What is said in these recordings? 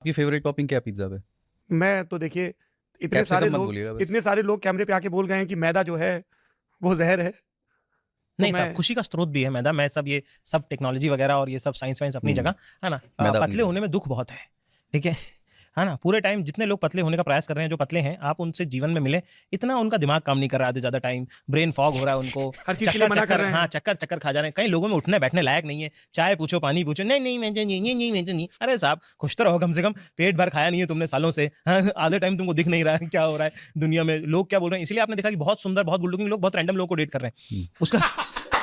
आपकी favourite topping क्या है पिज्जा पे? मैं तो देखिए इतने कैप्सिकम सारे मत लोग बोलिएगा बस। इतने सारे लोग कैमरे पे आके बोल गए हैं कि मैदा जो है वो जहर है, तो नहीं साहब, मैं खुशी का स्रोत भी है मैदा। मैं सब ये सब टेक्नोलॉजी वगैरह और ये सब साइंस वाइंस अपनी जगह है ना। मैदा अपनी पतले जगह। होने में दुख बहुत है, ठीक है ना। पूरे टाइम जितने लोग पतले होने का प्रयास कर रहे हैं, जो पतले हैं, आप उनसे जीवन में मिले, इतना उनका दिमाग काम नहीं कर रहा है ज्यादा टाइम, ब्रेन फॉग हो रहा है उनको, हर चीज के लिए मना कर रहे हैं। हाँ चक्कर चक्कर खा जा रहे हैं। कई लोगों में उठने बैठने लायक नहीं है, चाय पूछो पानी पूछो, नहीं नहीं मैं तो नहीं मैं तो नहीं। अरे साहब खुश तो रहो, कम से कम पेट भर खाया नहीं है तुमने सालों से, हाँ, आधे टाइम तुमको दिख नहीं रहा है क्या हो रहा है दुनिया में, लोग क्या बोल रहे हैं। इसलिए आपने देखा कि बहुत सुंदर बहुत गुड लुकिंग लोग बहुत रैंडम लोगों को डेट कर रहे हैं। उसका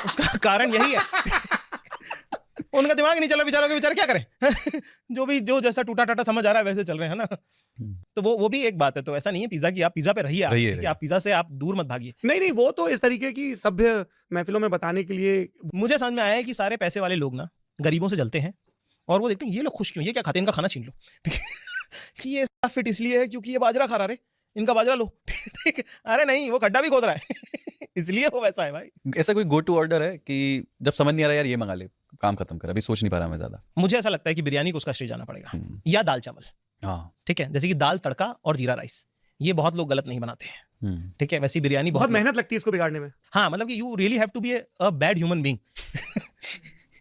उसका कारण यही है उनका दिमाग ही नहीं चल रहा, बेचारों के बेचारे क्या करें जो जैसा टूटा टाटा समझ आ रहा है वैसे चल रहे हैं ना। तो वो भी एक बात है। तो ऐसा नहीं है पिज्जा की आप पिज्जा पे रहिए, रहिए, कि रहिए। आप पिज्जा से आप दूर मत भागिए। नहीं नहीं, वो तो इस तरीके की सभ्य महफिलों में बताने के लिए। मुझे समझ में आया है कि सारे पैसे वाले लोग ना गरीबों से जलते हैं और वो देखते हैं ये लोग खुश क्यों, ये क्या खाते हैं, इनका खाना छीन लो कि ये फिट इसलिए है क्योंकि ये बाजरा खा रहा है, इनका बाजरा लो ठीक है। अरे नहीं, वो खड्डा भी खोद रहा है इसलिए वो वैसा है भाई। ऐसा कोई गो टू ऑर्डर है कि जब समझ नहीं आ रहा यार ये मंगा ले, काम खत्म कर, अभी सोच नहीं पा रहा मैं ज्यादा? मुझे ऐसा लगता है कि बिरयानी को उसका श्रेय जाना पड़ेगा, या दाल चावल। हाँ। ठीक है, जैसे कि दाल तड़का और जीरा राइस, ये बहुत लोग गलत नहीं बनाते हैं। ठीक है, वैसी बिरयानी बहुत मेहनत लगती है इसको बिगाड़ने में। हाँ, मतलब कि you really have to be a bad human being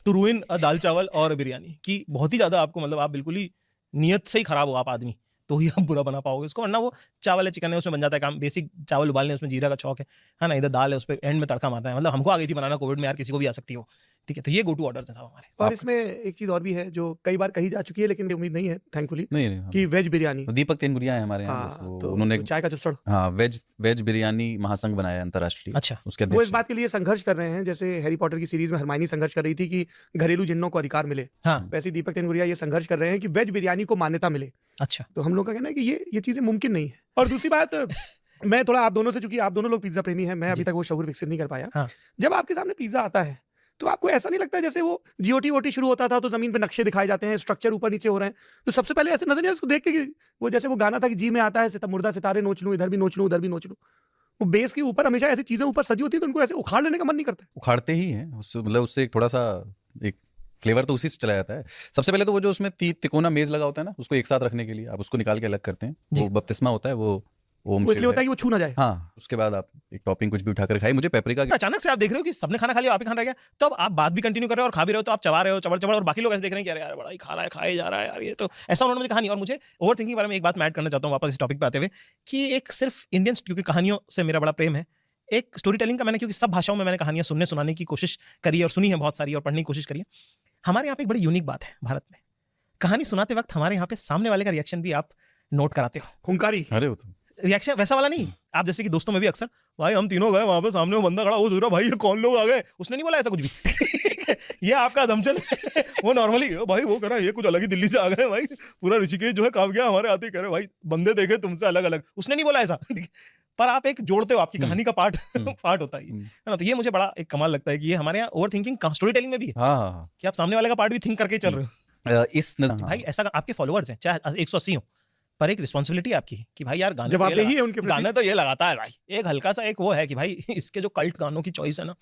to ruin a dal chawal और बिरयानी की। बहुत ही ज्यादा आपको, मतलब आप बिल्कुल ही नियत से ही खराब हो आप आदमी, तो ही आप बुरा बना पाओगे इसको। वरना वो चावल है, चिकन है, उसमें बन जाता है काम। बेसिक चावल उबालने, उसमें जीरा का छौंक है ना, इधर दाल है, उस पर एंड में तड़का मारना है। मतलब हमको आ गई थी बनाना कोविड में यार, किसी को भी आ सकती हो। ठीक है, तो ये गो टू ऑर्डर है साहब हमारे। और इसमें एक चीज और भी है जो कई बार कही जा चुकी है, लेकिन उम्मीद नहीं है थैंकफुली, नहीं कि वेज बिरयानी। दीपक तेनगुरिया है हमारे यहाँ, हाँ, वो तो उन्होंने चाय का चुस्सड़, हाँ वेज बिरयानी महासंघ बनाया है अंतर्राष्ट्रीय। अच्छा, उसके वो इस अध्यक्ष बात के लिए संघर्ष कर रहे हैं, जैसे हैरी पॉटर की सीरीज में हरमाइनी संघर्ष कर रही थी कि घरेलू जिन्नों को अधिकार मिले, हाँ वैसे दीपक तेनगुरिया ये संघर्ष कर रहे हैं कि वेज बिरयानी को मान्यता मिले। अच्छा। तो हम लोग का कहना है कि ये चीजें मुमकिन नहीं है। और दूसरी बात, मैं थोड़ा आप दोनों से, चूंकि आप दोनों लोग पिज्जा प्रेमी हैं, मैं अभी तक वो शऊर विकसित नहीं कर पाया। हाँ। जब आपके सामने पिज्जा आता है तो आपको ऐसा नहीं लगता जैसे वो जीओटी वोटी शुरू होता था तो जमीन पे नक्शे दिखाए जाते हैं, स्ट्रक्चर ऊपर नीचे हो रहे हैं, तो सबसे पहले ऐसे नजर नहीं आता उसको देख के कि वो जैसे वो गाना था कि जी में आता है मुर्दा सितारे नोच लूं, इधर भी नोच लूं उधर भी नोच लूं। वो बेस के ऊपर हमेशा ऐसी चीजें ऊपर सजी होती है, तो उनको ऐसे उखाड़ लेने का मन नहीं करता। उखाड़ते ही हैं उससे, मतलब उससे एक थोड़ा सा एक फ्लेवर तो उसी से चला जाता है। सबसे पहले तो वो जो उसमें तिकोना मेज लगा होता है ना, उसको एक साथ रखने के लिए आप उसको निकाल के अलग करते हैं, वो बपतिस्मा होता है, वो ओम वो इसलिए शिव होता है कि वो छू ना जाए। हाँ, उसके बाद आप एक टॉपिंग कुछ भी उठाकर खाइए। मुझे पेपरिका अचानक से आप देख रहे हो कि सबने खाना खा लिया, आप ही खाना रह गया, तो अब आप बात भी कंटिन्यू कर रहे हो और खा भी रहे हो, तो आप चबा रहे हो चबड़ चबड़, और बाकी लोग ऐसे देख रहे हैं कि अरे यार बड़ा ही खा रहा है, खाए जा रहा है यार ये तो। ऐसा उन्होंने मुझे कहा नहीं। और मुझे ओवर थिंकिंग के बारे में एक बात मैं ऐड करना चाहता हूँ वापस इस टॉपिक पे आते हुए, कि एक सिर्फ इंडियन, क्योंकि कहानियों से मेरा बड़ा प्रेम है, एक स्टोरी टेलिंग का मैंने, क्योंकि सब भाषाओं में मैंने कहानियां सुनने सुनाने की कोशिश करी है और सुनी है बहुत सारी, और पढ़ने की कोशिश करी है। हमारे यहाँ पे एक बड़ी यूनिक बात है भारत में, कहानी सुनाते वक्त हमारे यहाँ पे सामने वाले का रिएक्शन भी आप नोट कराते हो। हुंकारी, अरे वो तो रिएक्शन वैसा वाला नहीं। आप जैसे कि दोस्तों में भी अक्सर, भाई हम तीनों गए वहां पे, सामने वो बंदा खड़ा, वो सोच रहा भाई ये कौन लोग आ गए, उसने नहीं बोला ऐसा कुछ भी ये आपका असम्पशन है वो नॉर्मली भाई वो कह रहा है ये कुछ अलग ही दिल्ली से आ गए भाई, पूरा ऋषिकेश जो है काम किया हमारे आते ही, कह रहे भाई बंदे देखे तुमसे अलग अलग, उसने नहीं बोला ऐसा पर आप एक जोड़ते हो, आपकी कहानी का पार्ट पार्ट होता है ना। तो ये मुझे बड़ा एक कमाल लगता है कि ये हमारे यहाँ ओवर थिंकिंग स्टोरी टेलिंग में भी है, हाँ कि आप सामने वाले का पार्ट भी थिंक करके चल रहे हो। इस भाई ऐसा आपके फॉलोअर्स हैं चाहे 180 हो, पर एक रिस्पॉन्सिबिलिटी आपकी है कि भाई यार गाने जवाबदेही है उनके प्रति। गाने तो ये लगाता है भाई, एक हल्का सा एक वो है कि भाई इसके जो कल्ट गानों की चॉइस है ना,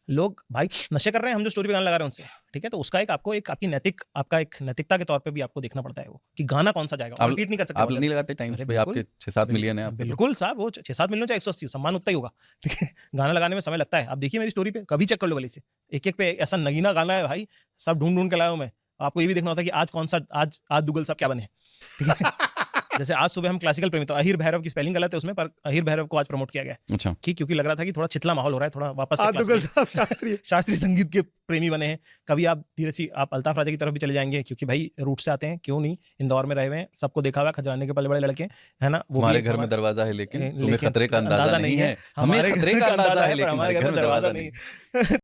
लोग भाई नशे कर रहे हैं हम जो स्टोरी पे गाना लगा रहे हैं उनसे, ठीक है। तो उसका एक आपको एक आपकी आपका एक नैतिकता के तौर पे भी आपको देखना पड़ता है वो, कि गाना कौन सा जाएगा, रिपीट नहीं कर सकते आप नहीं लगाते टाइम अरे पे, आपके 6-7 मिलियन है आप। बिल्कुल साहब, वो 6-7 मिलियन चाहे 180 सम्मान उतना ही होगा, ठीक है। गाना लगाने में समय लगता है। आप देखिए मेरी स्टोरी पे कभी चेक कर लो वाली से, एक एक पे ऐसा नगीना गाना है भाई, सब ढूंढ ढूंढ के लाया हूं मैं। आपको ये भी देखना होता है कि आज कौन सा, आज दुगल साहब क्या बने, ठीक है जैसे आज सुबह हम क्लासिकल प्रेमी, तो अहिर भैरव की स्पेलिंग गलत है उसमें, पर अहिर भैरव को आज प्रमोट किया गया। अच्छा, क्योंकि लग रहा था कि थोड़ा चितला माहौल हो रहा है, थोड़ा वापस से शास्त्रीय संगीत के प्रेमी बने हैं। कभी आप धीरज जी आप अल्ताफ राजा की तरफ भी चले जाएंगे, क्योंकि भाई रूट से आते हैं, क्यों नहीं, इंदौर में रहे हुए हैं, सबको देखा हुआ खजराने के पले बड़े लड़के है ना। वो हमारे घर में दरवाजा है लेकिन तुम्हें खतरे का अंदाजा नहीं है, हमारे खतरे का अंदाजा है पर हमारे घर में दरवाजा नहीं